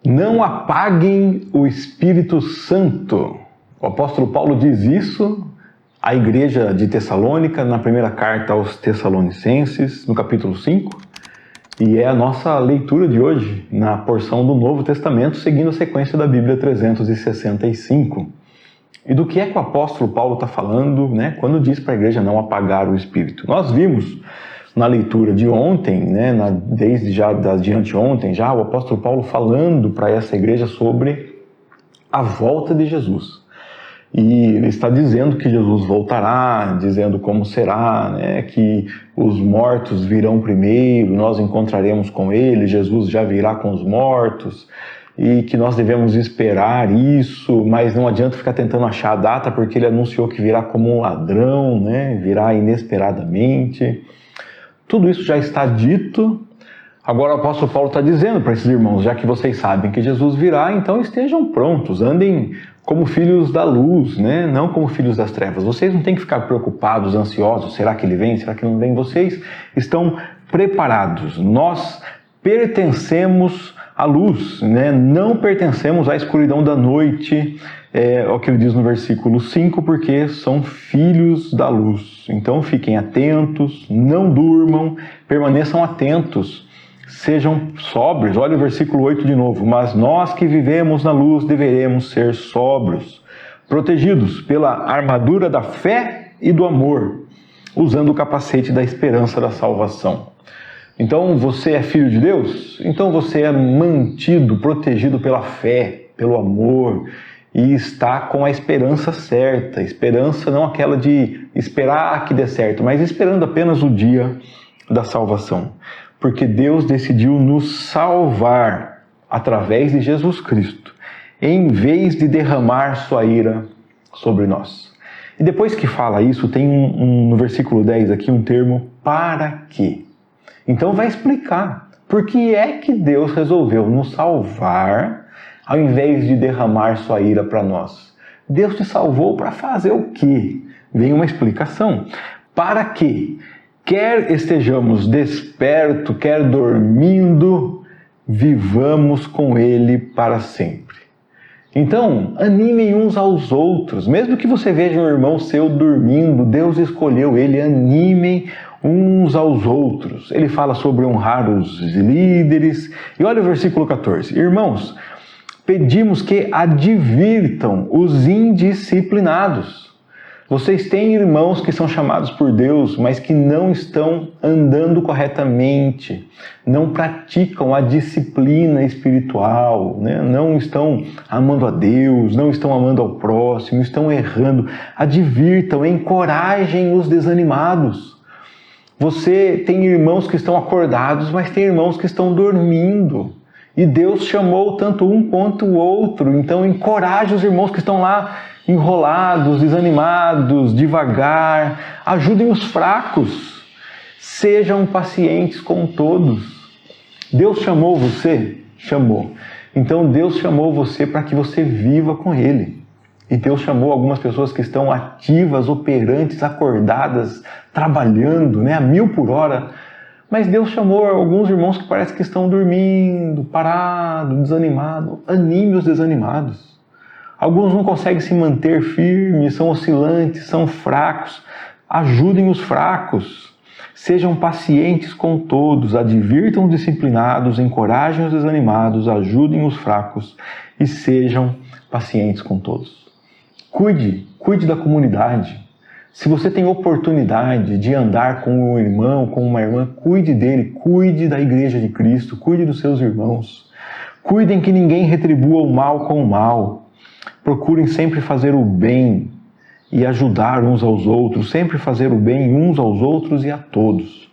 Não apaguem o Espírito Santo. O apóstolo Paulo diz isso à igreja de Tessalônica, na primeira carta aos Tessalonicenses, no capítulo 5, e é a nossa leitura de hoje, na porção do Novo Testamento, seguindo a sequência da Bíblia 365. E do que é que o apóstolo Paulo está falando, quando diz para a igreja não apagar o Espírito? Nós vimos na leitura de ontem, desde de anteontem, o apóstolo Paulo falando para essa igreja sobre a volta de Jesus. E ele está dizendo que Jesus voltará, dizendo como será, que os mortos virão primeiro, nós encontraremos com ele, Jesus já virá com os mortos, e que nós devemos esperar isso, mas não adianta ficar tentando achar a data, porque ele anunciou que virá como um ladrão, virá inesperadamente. Tudo isso já está dito. Agora o apóstolo Paulo está dizendo para esses irmãos, já que vocês sabem que Jesus virá, então estejam prontos, andem como filhos da luz, não como filhos das trevas. Vocês não têm que ficar preocupados, ansiosos, será que ele vem, será que não vem? Vocês estão preparados. Nós pertencemos à luz, não pertencemos à escuridão da noite, é o que ele diz no versículo 5, porque são filhos da luz. Então fiquem atentos, não durmam, permaneçam atentos, sejam sóbrios. Olha o versículo 8 de novo. Mas nós que vivemos na luz deveremos ser sóbrios, protegidos pela armadura da fé e do amor, usando o capacete da esperança da salvação. Então você é filho de Deus? Então você é mantido, protegido pela fé, pelo amor, e está com a esperança certa. Esperança não aquela de esperar que dê certo, mas esperando apenas o dia da salvação. Porque Deus decidiu nos salvar através de Jesus Cristo, em vez de derramar sua ira sobre nós. E depois que fala isso, tem no versículo 10 aqui um termo, para quê? Então vai explicar por que é que Deus resolveu nos salvar ao invés de derramar sua ira para nós. Deus te salvou para fazer o quê? Vem uma explicação. Para que, quer estejamos despertos, quer dormindo, vivamos com Ele para sempre. Então, animem uns aos outros. Mesmo que você veja um irmão seu dormindo, Deus escolheu ele, animem uns aos outros. Ele fala sobre honrar os líderes. E olha o versículo 14. Irmãos, pedimos que advirtam os indisciplinados. Vocês têm irmãos que são chamados por Deus, mas que não estão andando corretamente, não praticam a disciplina espiritual, não estão amando a Deus, não estão amando ao próximo, estão errando. Advirtam, encorajem os desanimados. Você tem irmãos que estão acordados, mas tem irmãos que estão dormindo. E Deus chamou tanto um quanto o outro. Então encoraje os irmãos que estão lá enrolados, desanimados, devagar. Ajudem os fracos. Sejam pacientes com todos. Deus chamou você? Chamou. Então Deus chamou você para que você viva com Ele. E Deus chamou algumas pessoas que estão ativas, operantes, acordadas, trabalhando, a 1000 por hora. Mas Deus chamou alguns irmãos que parece que estão dormindo, parados, desanimados. Anime os desanimados. Alguns não conseguem se manter firmes, são oscilantes, são fracos. Ajudem os fracos. Sejam pacientes com todos, advirtam os disciplinados, encorajem os desanimados, ajudem os fracos e sejam pacientes com todos. Cuide da comunidade. Se você tem oportunidade de andar com um irmão, com uma irmã, cuide dele, cuide da igreja de Cristo, cuide dos seus irmãos. Cuidem que ninguém retribua o mal com o mal. Procurem sempre fazer o bem e ajudar uns aos outros, sempre fazer o bem uns aos outros e a todos.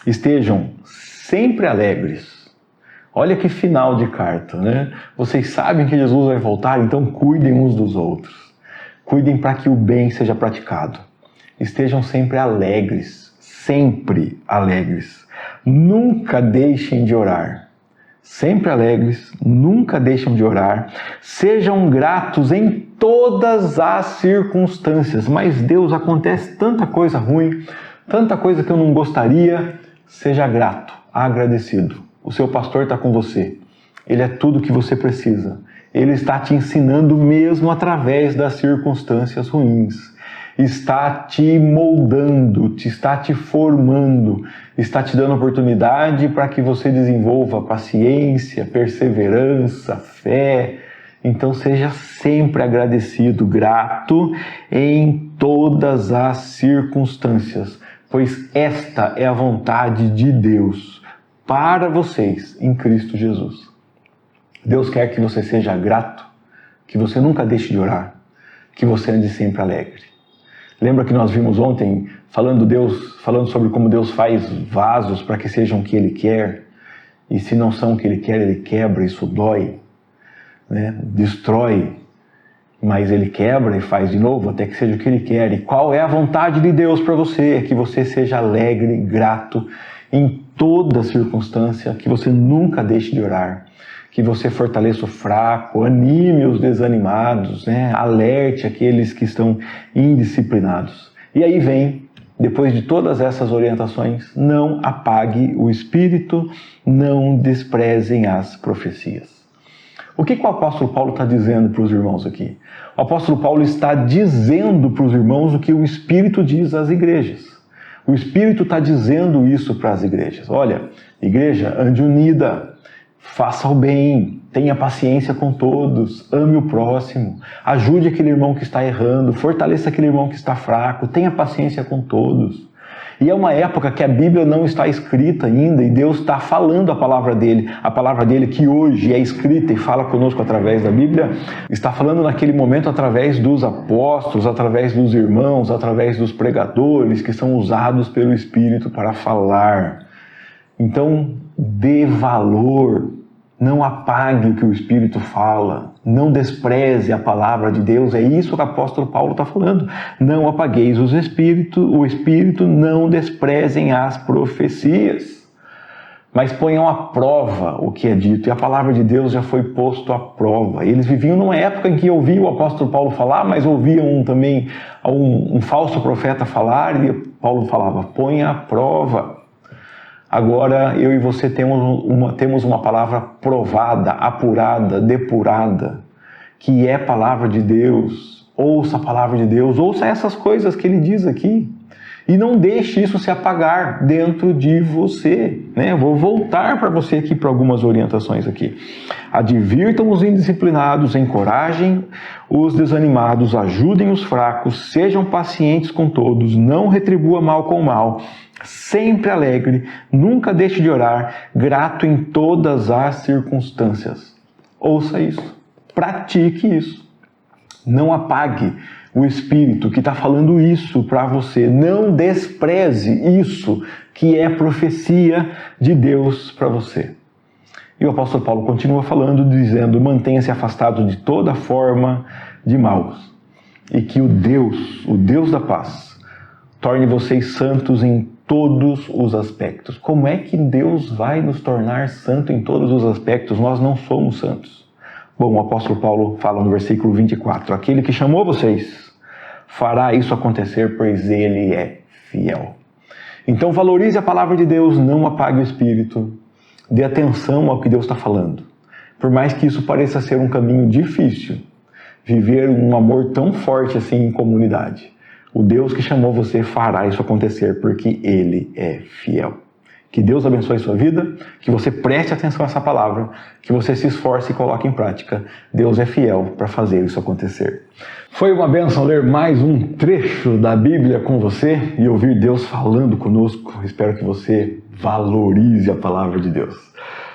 Estejam sempre alegres. Olha que final de carta, Vocês sabem que Jesus vai voltar, então cuidem uns dos outros. Cuidem para que o bem seja praticado. Estejam sempre alegres, sempre alegres. Nunca deixem de orar. Sempre alegres, nunca deixem de orar. Sejam gratos em todas as circunstâncias. Mas Deus, acontece tanta coisa ruim, tanta coisa que eu não gostaria. Seja grato, agradecido. O seu pastor está com você. Ele é tudo que você precisa. Ele está te ensinando mesmo através das circunstâncias ruins. Está te moldando, está te formando, está te dando oportunidade para que você desenvolva paciência, perseverança, fé. Então seja sempre agradecido, grato em todas as circunstâncias, pois esta é a vontade de Deus para vocês em Cristo Jesus. Deus quer que você seja grato, que você nunca deixe de orar, que você ande sempre alegre. Lembra que nós vimos ontem falando sobre como Deus faz vasos para que sejam o que Ele quer, e se não são o que Ele quer, Ele quebra, isso dói, né? Destrói, mas Ele quebra e faz de novo até que seja o que Ele quer. E qual é a vontade de Deus para você? É que você seja alegre, grato em toda circunstância, que você nunca deixe de orar, que você fortaleça o fraco, anime os desanimados, né? Alerte aqueles que estão indisciplinados. E aí vem, depois de todas essas orientações, não apague o espírito, não desprezem as profecias. O que o apóstolo Paulo está dizendo para os irmãos aqui? O apóstolo Paulo está dizendo para os irmãos o que o Espírito diz às igrejas. O Espírito está dizendo isso para as igrejas. Olha, igreja, ande unida, faça o bem, tenha paciência com todos, ame o próximo, ajude aquele irmão que está errando, fortaleça aquele irmão que está fraco, tenha paciência com todos. E é uma época que a Bíblia não está escrita ainda e Deus está falando a palavra dele que hoje é escrita e fala conosco através da Bíblia, está falando naquele momento através dos apóstolos, através dos irmãos, através dos pregadores que são usados pelo Espírito para falar. Então, dê valor, não apague o que o Espírito fala, não despreze a palavra de Deus. É isso que o apóstolo Paulo está falando. Não apagueis o Espírito, não desprezem as profecias, mas ponham à prova o que é dito. E a palavra de Deus já foi posto à prova. Eles viviam numa época em que ouviam o apóstolo Paulo falar, mas ouviam também um falso profeta falar, e Paulo falava, ponha à prova. Agora eu e você temos uma palavra provada, apurada, depurada, que é a palavra de Deus. Ouça a palavra de Deus, ouça essas coisas que ele diz aqui. E não deixe isso se apagar dentro de você, né? Eu vou voltar para você aqui para algumas orientações aqui. Advirtam os indisciplinados, encorajem os desanimados, ajudem os fracos, sejam pacientes com todos, não retribua mal com mal, sempre alegre, nunca deixe de orar, grato em todas as circunstâncias. Ouça isso, pratique isso. Não apague o Espírito que está falando isso para você. Não despreze isso que é profecia de Deus para você. E o apóstolo Paulo continua falando, dizendo, mantenha-se afastado de toda forma de maus. E que o Deus da paz, torne vocês santos em todos os aspectos. Como é que Deus vai nos tornar santo em todos os aspectos? Nós não somos santos. Bom, o apóstolo Paulo fala no versículo 24, aquele que chamou vocês fará isso acontecer, pois ele é fiel. Então valorize a palavra de Deus, não apague o Espírito, dê atenção ao que Deus está falando. Por mais que isso pareça ser um caminho difícil, viver um amor tão forte assim em comunidade, o Deus que chamou você fará isso acontecer, porque Ele é fiel. Que Deus abençoe a sua vida, que você preste atenção a essa palavra, que você se esforce e coloque em prática. Deus é fiel para fazer isso acontecer. Foi uma bênção ler mais um trecho da Bíblia com você e ouvir Deus falando conosco. Espero que você valorize a palavra de Deus.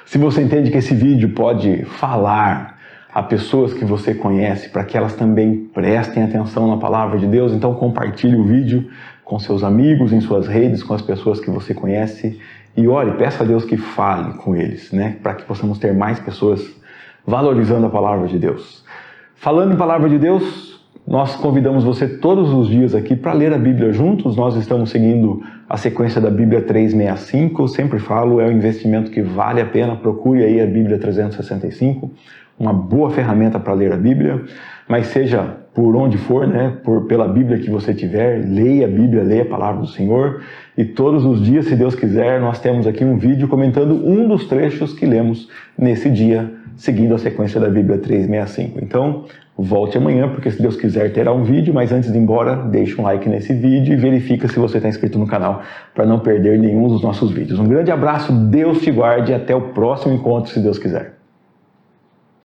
Se você entende que esse vídeo pode falar a pessoas que você conhece, para que elas também prestem atenção na palavra de Deus, então compartilhe o vídeo com seus amigos, em suas redes, com as pessoas que você conhece e ore, peça a Deus que fale com eles, né? Para que possamos ter mais pessoas valorizando a palavra de Deus. Falando em palavra de Deus, nós convidamos você todos os dias aqui para ler a Bíblia juntos. Nós estamos seguindo a sequência da Bíblia 365, eu sempre falo, é um investimento que vale a pena, procure aí a Bíblia 365, uma boa ferramenta para ler a Bíblia, mas seja por onde for, né, pela Bíblia que você tiver, leia a Bíblia, leia a palavra do Senhor, e todos os dias, se Deus quiser, nós temos aqui um vídeo comentando um dos trechos que lemos nesse dia seguindo a sequência da Bíblia 365. Então, volte amanhã, porque se Deus quiser terá um vídeo, mas antes de ir embora, deixa um like nesse vídeo e verifica se você está inscrito no canal para não perder nenhum dos nossos vídeos. Um grande abraço, Deus te guarde e até o próximo encontro, se Deus quiser.